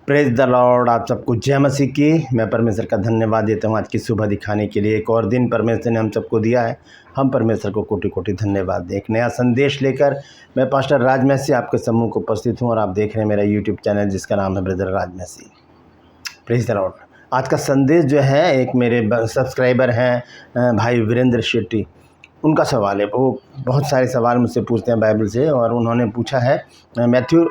Praise the Lord. आप सबको जय मसीह की। मैं परमेश्वर का धन्यवाद देता हूँ आज की सुबह दिखाने के लिए। एक और दिन परमेश्वर ने हम सबको दिया है। हम परमेश्वर को कोटि कोटि धन्यवाद दें। एक नया संदेश लेकर मैं पास्टर राज मैसी आपके समूह को उपस्थित हूँ और आप देख रहे हैं मेरा यूट्यूब चैनल जिसका नाम है brother Raj Massey. Praise the lord. आज का संदेश जो है एक मेरे सब्सक्राइबर हैं भाई वीरेंद्र शेट्टी, उनका सवाल है। वो बहुत सारे सवाल मुझसे पूछते हैं बाइबल से, और उन्होंने पूछा है मैथ्यू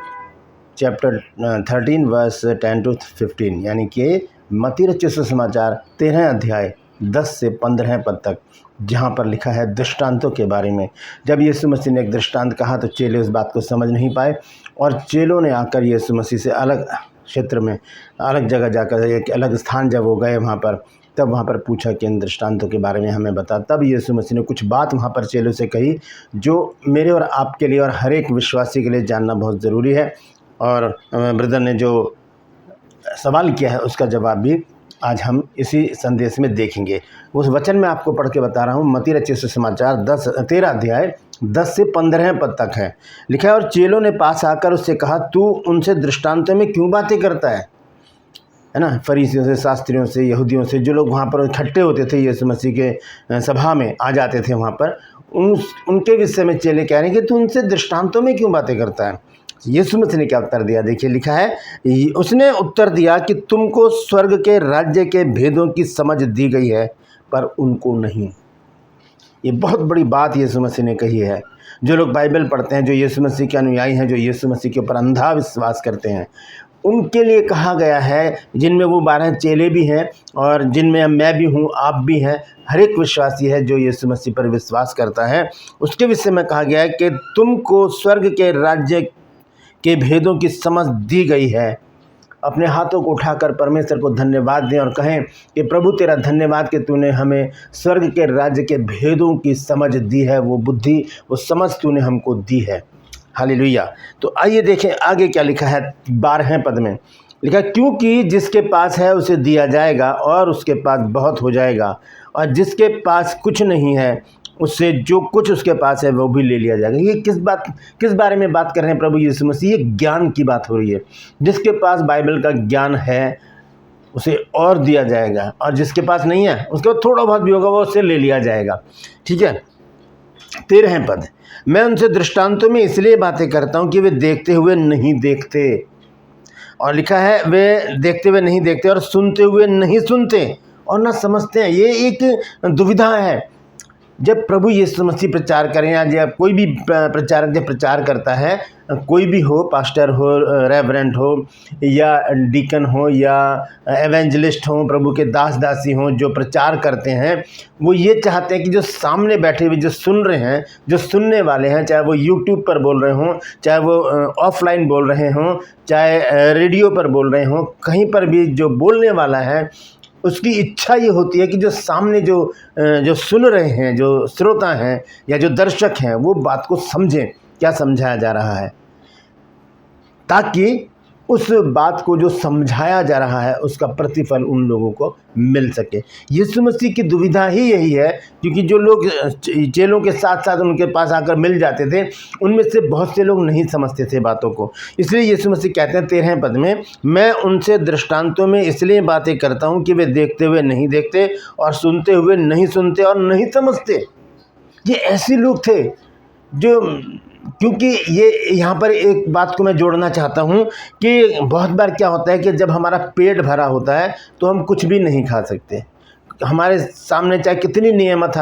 चैप्टर 13 वर्स 10 to 15, यानी कि मत्ती रचित सुसमाचार 13 अध्याय 10 से 15 पद तक, जहाँ पर लिखा है दृष्टांतों के बारे में। जब यीशु मसीह ने एक दृष्टांत कहा तो चेले उस बात को समझ नहीं पाए, और चेलों ने आकर यीशु मसीह से अलग क्षेत्र में, अलग जगह जाकर, एक अलग स्थान जब वो गए वहाँ पर, तब वहाँ पर पूछा कि इन दृष्टांतों के बारे में हमें बता। तब यीशु मसीह ने कुछ बात वहाँ पर चेलों से कही जो मेरे और आपके लिए और हर एक विश्वासी के लिए जानना बहुत ज़रूरी है। और ब्रदर ने जो सवाल किया है उसका जवाब भी आज हम इसी संदेश में देखेंगे। उस वचन में आपको पढ़ के बता रहा हूँ। मत्ती रचित सुसमाचार 13 अध्याय 10 से 15 पद तक है। लिखा है, और चेलों ने पास आकर उससे कहा, तू उनसे दृष्टांतों में क्यों बातें करता है ना। फरीसियों से, शास्त्रियों से, यहूदियों से, जो लोग वहाँ पर इकट्ठे होते थे यीशु मसीह के सभा में आ जाते थे वहाँ पर, उनके विषय में चेले कह रहे हैं कि तू उनसे दृष्टांतों में क्यों बातें करता है। यीशु मसीह ने क्या उत्तर दिया, देखिए लिखा है, उसने उत्तर दिया कि तुमको स्वर्ग के राज्य के भेदों की समझ दी गई है पर उनको नहीं। ये बहुत बड़ी बात यीशु मसीह ने कही है। जो लोग बाइबल पढ़ते हैं, जो यीशु मसीह के अनुयायी हैं, जो यीशु मसीह के ऊपर अंधा विश्वास करते हैं, उनके लिए कहा गया है, जिनमें वो 12 चेले भी हैं और जिनमें मैं भी हूँ, आप भी हैं, हर एक विश्वासी है जो यीशु मसीह पर विश्वास करता है, उसके विषय में कहा गया है कि तुमको स्वर्ग के राज्य के भेदों की समझ दी गई है। अपने हाथों को उठाकर परमेश्वर को धन्यवाद दें और कहें कि प्रभु तेरा धन्यवाद कि तूने हमें स्वर्ग के राज्य के भेदों की समझ दी है। वो बुद्धि, वो समझ तूने हमको दी है। हालेलुया। तो आइए देखें आगे क्या लिखा है। 12 पद में लिखा है, क्योंकि जिसके पास है उसे दिया जाएगा और उसके पास बहुत हो जाएगा, और जिसके पास कुछ नहीं है उससे जो कुछ उसके पास है वो भी ले लिया जाएगा। ये किस बारे में बात कर रहे हैं प्रभु यीशु मसीह। ये ज्ञान की बात हो रही है। जिसके पास बाइबल का ज्ञान है उसे और दिया जाएगा, और जिसके पास नहीं है उसके पास थोड़ा बहुत भी होगा वो उससे ले लिया जाएगा। ठीक है। 13 पद, मैं उनसे दृष्टांतों में इसलिए बातें करता हूँ कि वे देखते हुए नहीं देखते, और लिखा है वे देखते हुए नहीं देखते, और सुनते हुए नहीं सुनते, और ना समझते हैं। ये एक दुविधा है। जब प्रभु यीशु मसीह प्रचार करें, या जब कोई भी प्रचारक जब प्रचार करता है, कोई भी हो, पास्टर हो, रेवरेंट हो, या डीकन हो, या एवेंजलिस्ट हो, प्रभु के दास दासी हों, जो प्रचार करते हैं, वो ये चाहते हैं कि जो सामने बैठे हुए जो सुन रहे हैं, जो सुनने वाले हैं, चाहे वो यूट्यूब पर बोल रहे हों, चाहे वो ऑफलाइन बोल रहे हों, चाहे रेडियो पर बोल रहे हों, कहीं पर भी जो बोलने वाला है उसकी इच्छा ये होती है कि जो सामने जो सुन रहे हैं, जो श्रोता हैं या जो दर्शक हैं, वो बात को समझें क्या समझाया जा रहा है, ताकि उस बात को जो समझाया जा रहा है उसका प्रतिफल उन लोगों को मिल सके। यीशु मसीह की दुविधा ही यही है, क्योंकि जो लोग चेलों के साथ साथ उनके पास आकर मिल जाते थे, उनमें से बहुत से लोग नहीं समझते थे बातों को। इसलिए यीशु मसीह कहते हैं 13 पद में, मैं उनसे दृष्टांतों में इसलिए बातें करता हूँ कि वे देखते हुए नहीं देखते, और सुनते हुए नहीं सुनते, और नहीं समझते। ये ऐसे लोग थे जो, क्योंकि ये यहाँ पर एक बात को मैं जोड़ना चाहता हूँ कि बहुत बार क्या होता है कि जब हमारा पेट भरा होता है तो हम कुछ भी नहीं खा सकते। हमारे सामने चाहे कितनी नियामतें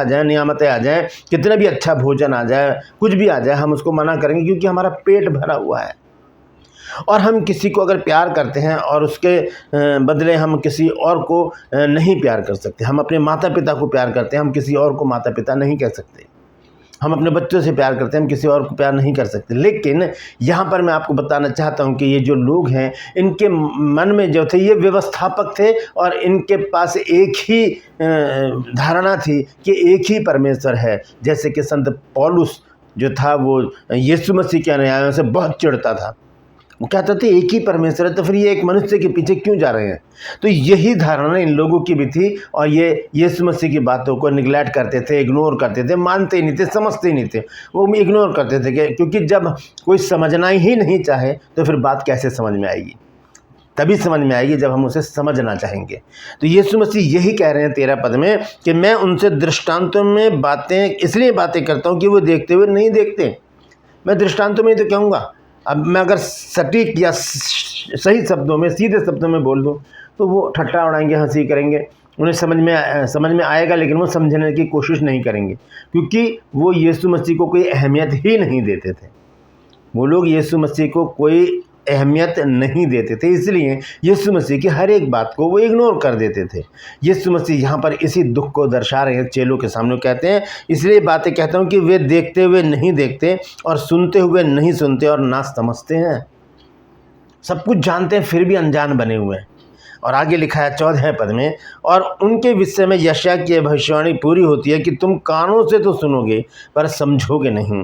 आ जाएं, कितना भी अच्छा भोजन आ जाए, कुछ भी आ जाए, हम उसको मना करेंगे क्योंकि हमारा पेट भरा हुआ है। और हम किसी को अगर प्यार करते हैं और उसके बदले हम किसी और को नहीं प्यार कर सकते। हम अपने माता पिता को प्यार करते हैं, हम किसी और को माता पिता नहीं कह सकते। हम अपने बच्चों से प्यार करते हैं, हम किसी और को प्यार नहीं कर सकते। लेकिन यहाँ पर मैं आपको बताना चाहता हूँ कि ये जो लोग हैं, इनके मन में जो थे, ये व्यवस्थापक थे, और इनके पास एक ही धारणा थी कि एक ही परमेश्वर है। जैसे कि संत पौलुस जो था, वो यीशु मसीह के अनुयायियों से बहुत चिढ़ता था। वो कहते थे एक ही परमेश्वर है, तो फिर ये एक मनुष्य के पीछे क्यों जा रहे हैं। तो यही धारणा इन लोगों की भी थी, और ये यीशु मसीह की बातों को निगलेक्ट करते थे, इग्नोर करते थे, मानते ही नहीं थे, समझते ही नहीं थे, वो इग्नोर करते थे। क्योंकि जब कोई समझना ही नहीं चाहे तो फिर बात कैसे समझ में आएगी। तभी समझ में आएगी जब हम उसे समझना चाहेंगे। तो यीशु मसीह यही कह रहे हैं 13 पद में कि मैं उनसे दृष्टांतों में बातें इसलिए बातें करता हूँ कि वो देखते हुए नहीं देखते। मैं दृष्टांतों में ही तो कहूँगा। अब मैं अगर सटीक या सही शब्दों में, सीधे शब्दों में बोल दूँ तो वो ठट्ठा उड़ाएंगे, हंसी करेंगे, उन्हें समझ में आएगा, लेकिन वो समझने की कोशिश नहीं करेंगे, क्योंकि वो यीशु मसीह को कोई अहमियत ही नहीं देते थे। वो लोग यीशु मसीह को कोई अहमियत नहीं देते थे, इसलिए यीशु मसीह की हर एक बात को वो इग्नोर कर देते थे। यीशु मसीह यहाँ पर इसी दुख को दर्शा रहे हैं चेलों के सामने। कहते हैं इसलिए बातें कहता हूँ कि वे देखते हुए नहीं देखते और सुनते हुए नहीं सुनते और ना समझते हैं। सब कुछ जानते हैं फिर भी अनजान बने हुए हैं। और आगे लिखा है 14 पद में, और उनके विषय में यशायाह की भविष्यवाणी पूरी होती है कि तुम कानों से तो सुनोगे पर समझोगे नहीं,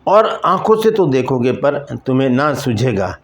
और आंखों से तो देखोगे पर तुम्हें ना सूझेगा,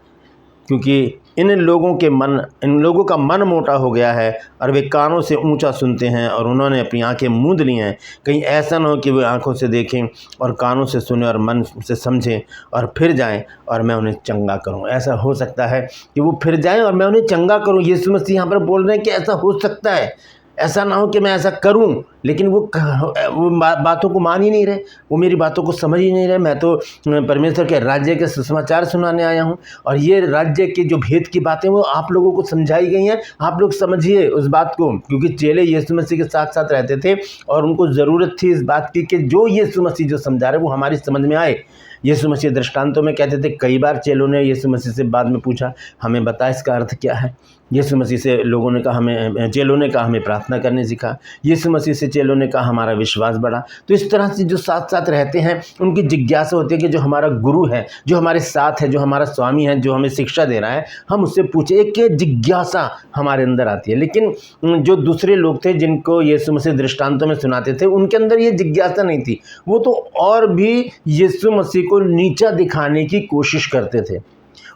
क्योंकि इन लोगों का मन मोटा हो गया है और वे कानों से ऊंचा सुनते हैं और उन्होंने अपनी आंखें मूंद ली हैं। कहीं ऐसा ना हो कि वे आंखों से देखें और कानों से सुने और मन से समझें और फिर जाएं और मैं उन्हें चंगा करूं। ऐसा हो सकता है कि वो फिर जाएं और मैं उन्हें चंगा करूं। यीशु मसीह यहाँ पर बोल रहे हैं कि ऐसा हो सकता है। ऐसा ना हो कि मैं ऐसा करूं लेकिन वो बातों को मान ही नहीं रहे, वो मेरी बातों को समझ ही नहीं रहे। मैं तो परमेश्वर के राज्य के सुसमाचार सुनाने आया हूं और ये राज्य के जो भेद की बातें वो आप लोगों को समझाई गई हैं। आप लोग समझिए उस बात को, क्योंकि चेले यीशु मसीह के साथ साथ रहते थे और उनको ज़रूरत थी इस बात की कि जो यीशु मसीह जो समझा रहे वो हमारी समझ में आए। यीशु मसीह दृष्टांतों में कहते थे। कई बार चेलों ने यीशु मसीह से बाद में पूछा, हमें बता इसका अर्थ क्या है। यीशु मसीह से चेलों ने कहा हमें प्रार्थना करने सिखा। यीशु मसीह से चेलों ने कहा हमारा विश्वास बढ़ा। तो इस तरह से जो साथ साथ रहते हैं उनकी जिज्ञासा होती है कि जो हमारा गुरु है, जो हमारे साथ है, जो हमारा स्वामी है, जो हमें शिक्षा दे रहा है, हम उससे पूछे। एक जिज्ञासा हमारे अंदर आती है। लेकिन जो दूसरे लोग थे जिनको यीशु मसीह दृष्टांतों में सुनाते थे उनके अंदर ये जिज्ञासा नहीं थी। वो तो और भी यीशु मसीह को नीचा दिखाने की कोशिश करते थे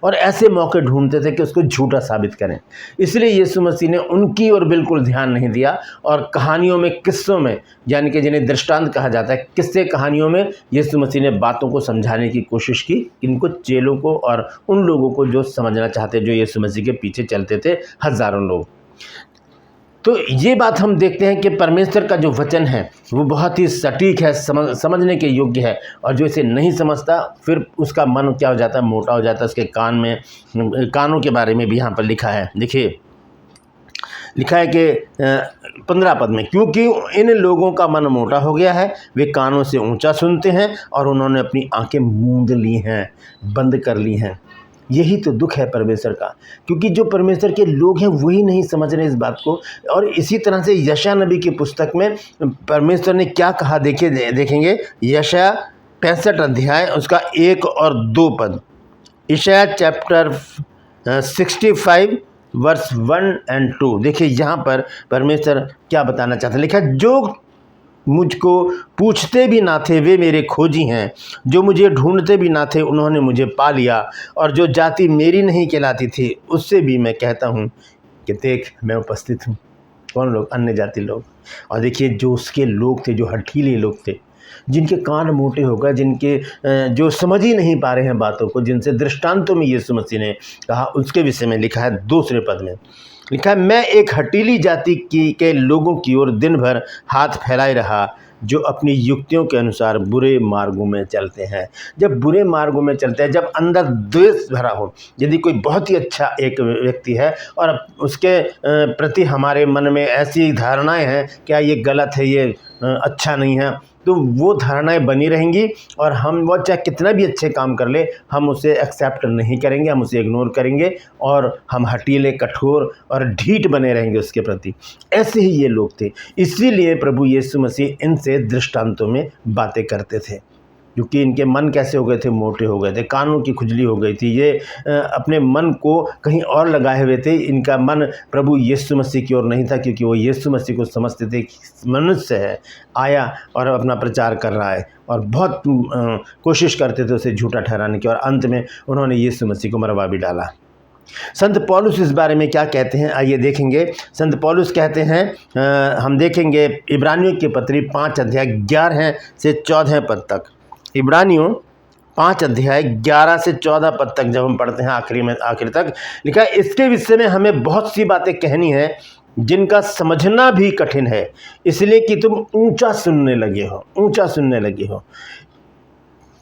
और ऐसे मौके ढूंढते थे कि उसको झूठा साबित करें। इसलिए यीशु मसीह ने उनकी ओर बिल्कुल ध्यान नहीं दिया और कहानियों में, किस्सों में, यानी कि जिन्हें दृष्टांत कहा जाता है, किस्से कहानियों में यीशु मसीह ने बातों को समझाने की कोशिश की, इनको चेलों को और उन लोगों को जो समझना चाहते, जो यीशु मसीह के पीछे चलते थे, हजारों लोग। तो ये बात हम देखते हैं कि परमेश्वर का जो वचन है वो बहुत ही सटीक है, समझने के योग्य है। और जो इसे नहीं समझता फिर उसका मन क्या हो जाता है, मोटा हो जाता है। उसके कानों के बारे में भी यहाँ पर लिखा है। देखिए लिखा है कि 15 पद में, क्योंकि इन लोगों का मन मोटा हो गया है, वे कानों से ऊंचा सुनते हैं और उन्होंने अपनी आंखें मूंद ली हैं, बंद कर ली हैं। यही तो दुख है परमेश्वर का, क्योंकि जो परमेश्वर के लोग हैं वही नहीं समझ रहे इस बात को। और इसी तरह से यशायाह नबी की पुस्तक में परमेश्वर ने क्या कहा देखेंगे। यशायाह 65 अध्याय उसका 1 और 2 पद। यशायाह चैप्टर 65 वर्स 1 और 2। देखिए यहाँ पर परमेश्वर क्या बताना चाहते हैं। लिखा, जो मुझको पूछते भी ना थे वे मेरे खोजी हैं, जो मुझे ढूंढते भी ना थे उन्होंने मुझे पा लिया, और जो जाति मेरी नहीं कहलाती थी उससे भी मैं कहता हूँ कि देख मैं उपस्थित हूँ। कौन लोग? अन्य जाति लोग। और देखिए जो उसके लोग थे, जो हठीले लोग थे, जिनके कान मोटे हो गए, जो समझ ही नहीं पा रहे हैं बातों को, जिनसे दृष्टांतों में यीशु मसीह ने कहा, उसके विषय में लिखा है 2 पद में। लिखा है, मैं एक हठीली जाति के लोगों की ओर दिन भर हाथ फैलाए रहा, जो अपनी युक्तियों के अनुसार बुरे मार्गों में चलते हैं। जब बुरे मार्गों में चलते हैं, जब अंदर द्वेष भरा हो, यदि कोई बहुत ही अच्छा एक व्यक्ति है और उसके प्रति हमारे मन में ऐसी धारणाएं हैं, क्या ये गलत है, ये अच्छा नहीं है, तो वो धारणाएं बनी रहेंगी और हम वो चाहे कितना भी अच्छे काम कर ले, हम उसे एक्सेप्ट नहीं करेंगे, हम उसे इग्नोर करेंगे और हम हठीले, कठोर और ढीठ बने रहेंगे उसके प्रति। ऐसे ही ये लोग थे। इसीलिए प्रभु यीशु मसीह इनसे दृष्टांतों में बातें करते थे, क्योंकि इनके मन कैसे हो गए थे, मोटे हो गए थे, कानों की खुजली हो गई थी। ये अपने मन को कहीं और लगाए हुए थे। इनका मन प्रभु यीशु मसीह की ओर नहीं था, क्योंकि वो यीशु मसीह को समझते थे कि मनुष्य है, आया और अपना प्रचार कर रहा है, और बहुत कोशिश करते थे उसे झूठा ठहराने की, और अंत में उन्होंने यीशु मसीह को मरवा भी डाला। संत पौलुस इस बारे में क्या कहते हैं, आइए देखेंगे। संत पौलुस कहते हैं, हम देखेंगे इब्रानियों की पत्री 5 अध्याय 11 से 14 पद तक। इब्रानियों 5 अध्याय 11 से 14 पद तक जब हम पढ़ते हैं आखिर तक लिखा है, इसके विषय में हमें बहुत सी बातें कहनी है जिनका समझना भी कठिन है, इसलिए कि तुम ऊंचा सुनने लगे हो।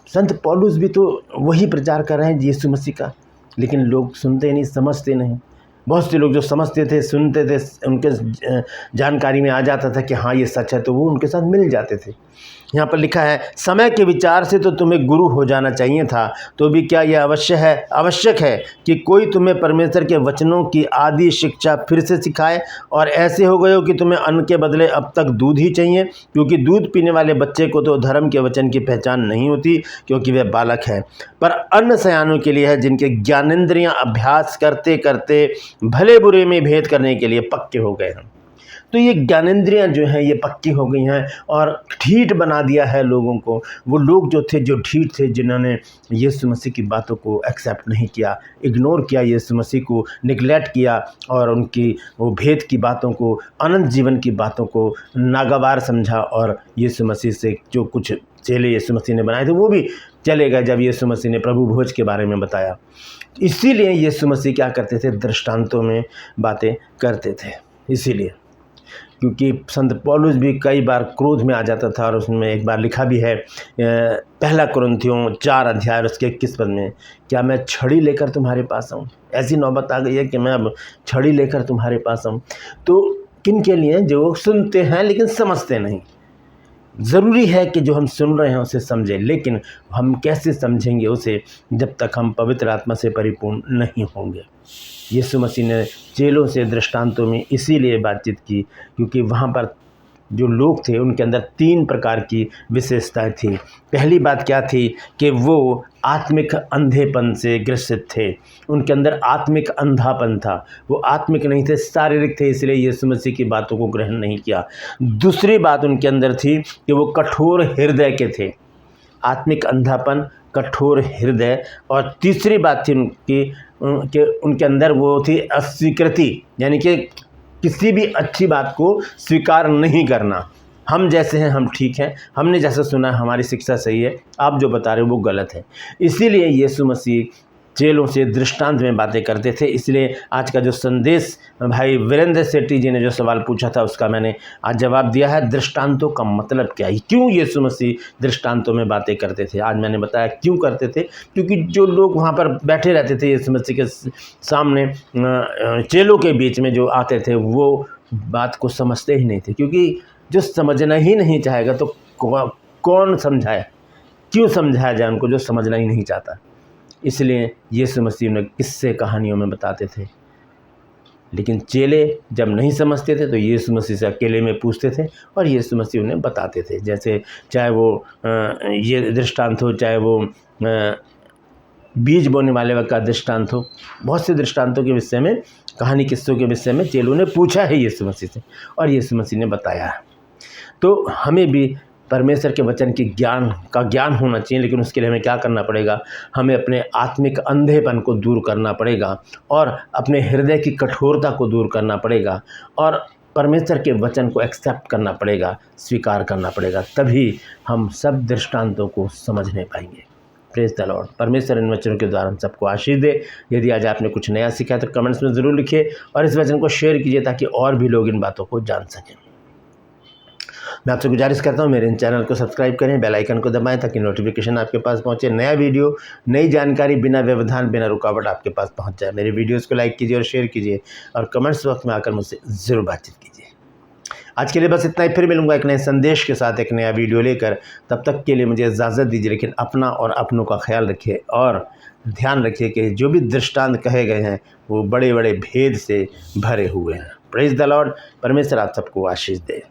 संत पौलुस भी तो वही प्रचार कर रहे हैं यीशु मसीह का, लेकिन लोग सुनते नहीं, समझते नहीं। बहुत से लोग जो समझते थे, सुनते थे, उनके जानकारी में आ जाता था कि हाँ ये सच है, तो वो उनके साथ मिल जाते थे। यहाँ पर लिखा है, समय के विचार से तो तुम्हें गुरु हो जाना चाहिए था, तो भी क्या यह आवश्यक है कि कोई तुम्हें परमेश्वर के वचनों की आदि शिक्षा फिर से सिखाए, और ऐसे हो गए हो कि तुम्हें अन्न के बदले अब तक दूध ही चाहिए, क्योंकि दूध पीने वाले बच्चे को तो धर्म के वचन की पहचान नहीं होती, क्योंकि वह बालक है, पर अन्न सयानों के लिए है, जिनके ज्ञानेंद्रियां अभ्यास करते करते भले बुरे में भेद करने के लिए पक्के हो गए हैं। तो ये ज्ञानेंद्रियां जो हैं ये पक्की हो गई हैं और ढीठ बना दिया है लोगों को। वो लोग जो ढीठ थे, जिन्होंने यीशु मसीह की बातों को एक्सेप्ट नहीं किया, इग्नोर किया, यीशु मसीह को निगलेक्ट किया, और उनकी वो भेद की बातों को, अनंत जीवन की बातों को नागवार समझा, और यीशु मसीह से जो कुछ चेले यीशु मसीह ने बनाए थे वो भी चले गए जब यीशु मसीह ने प्रभु भोज के बारे में बताया। इसीलिए यीशु मसीह क्या करते थे, दृष्टांतों में बातें करते थे। इसीलिए क्योंकि संत पौलुस भी कई बार क्रोध में आ जाता था, और उसमें एक बार लिखा भी है 1 कुरिन्थियों 4 अध्याय उसके 21 पद में, क्या मैं छड़ी लेकर तुम्हारे पास आऊँ। ऐसी नौबत आ गई है कि मैं अब छड़ी लेकर तुम्हारे पास आऊँ। तो किन के लिए, जो सुनते हैं लेकिन समझते नहीं। ज़रूरी है कि जो हम सुन रहे हैं उसे समझें, लेकिन हम कैसे समझेंगे उसे जब तक हम पवित्र आत्मा से परिपूर्ण नहीं होंगे। यीशु मसीह ने चेलों से दृष्टांतों में इसीलिए बातचीत की, क्योंकि वहाँ पर जो लोग थे उनके अंदर 3 प्रकार की विशेषताएं थी। पहली बात क्या थी कि वो आत्मिक अंधेपन से ग्रसित थे, उनके अंदर आत्मिक अंधापन था, वो आत्मिक नहीं थे, शारीरिक थे, इसलिए यीशु मसीह की बातों को ग्रहण नहीं किया। दूसरी बात उनके अंदर थी कि वो कठोर हृदय के थे, आत्मिक अंधापन, कठोर हृदय। और तीसरी बात थी उनकी कि उनके अंदर वो थी अस्वीकृति, यानी कि किसी भी अच्छी बात को स्वीकार नहीं करना। हम जैसे हैं हम ठीक हैं, हमने जैसा सुना हमारी शिक्षा सही है, आप जो बता रहे हो वो गलत है। इसीलिए यीशु मसीह चेलों से दृष्टांत में बातें करते थे। इसलिए आज का जो संदेश भाई वीरेंद्र सेठी जी ने जो सवाल पूछा था उसका मैंने आज जवाब दिया है। दृष्टांतों का मतलब क्या है, क्यों यीशु मसीह दृष्टांतों में बातें करते थे, आज मैंने बताया क्यों करते थे। क्योंकि जो लोग वहाँ पर बैठे रहते थे यीशु मसीह के सामने, चेलों के बीच में जो आते थे, वो बात को समझते ही नहीं थे। क्योंकि जो समझना ही नहीं चाहेगा तो कौन समझाए, क्यों समझाया जाए उनको जो समझना ही नहीं चाहता। इसलिए यीशु मसीह ने किस्से कहानियों में बताते थे, लेकिन चेले जब नहीं समझते थे तो यीशु मसीह से अकेले में पूछते थे और यीशु मसीह उन्हें बताते थे। जैसे चाहे वो ये दृष्टांत हो, चाहे वो बीज बोने वाले का दृष्टांत हो, बहुत से दृष्टांतों के विषय में, कहानी किस्सों के विषय में चेलों ने पूछा है यीशु मसीह से और यीशु मसीह ने बताया है। तो हमें भी परमेश्वर के वचन की ज्ञान होना चाहिए, लेकिन उसके लिए हमें क्या करना पड़ेगा, हमें अपने आत्मिक अंधेपन को दूर करना पड़ेगा और अपने हृदय की कठोरता को दूर करना पड़ेगा और परमेश्वर के वचन को एक्सेप्ट करना पड़ेगा, स्वीकार करना पड़ेगा। तभी हम सब दृष्टांतों को समझने पाएंगे। Praise the Lord. परमेश्वर इन वचनों के द्वारा हम सबको आशीष दे। यदि आज आपने कुछ नया सीखा है तो कमेंट्स में ज़रूर लिखिए और इस वचन को शेयर कीजिए ताकि और भी लोग इन बातों को जान सकें। मैं आपसे गुजारिश करता हूँ मेरे इन चैनल को सब्सक्राइब करें, बेल आइकन को दबाएं ताकि नोटिफिकेशन आपके पास पहुँचे, नया वीडियो, नई जानकारी बिना व्यवधान, बिना रुकावट आपके पास पहुँच जाए। मेरे वीडियोस को लाइक कीजिए और शेयर कीजिए और कमेंट्स बॉक्स में आकर मुझसे ज़रूर बातचीत कीजिए। आज के लिए बस इतना ही, फिर मिलूंगा एक नए संदेश के साथ, एक नया वीडियो लेकर। तब तक के लिए मुझे इजाज़त दीजिए, लेकिन अपना और अपनों का ख्याल रखिए और ध्यान रखिए कि जो भी दृष्टांत कहे गए हैं वो बड़े बड़े भेद से भरे हुए हैं। Praise the Lord. परमेश्वर आप सबको आशीष दे।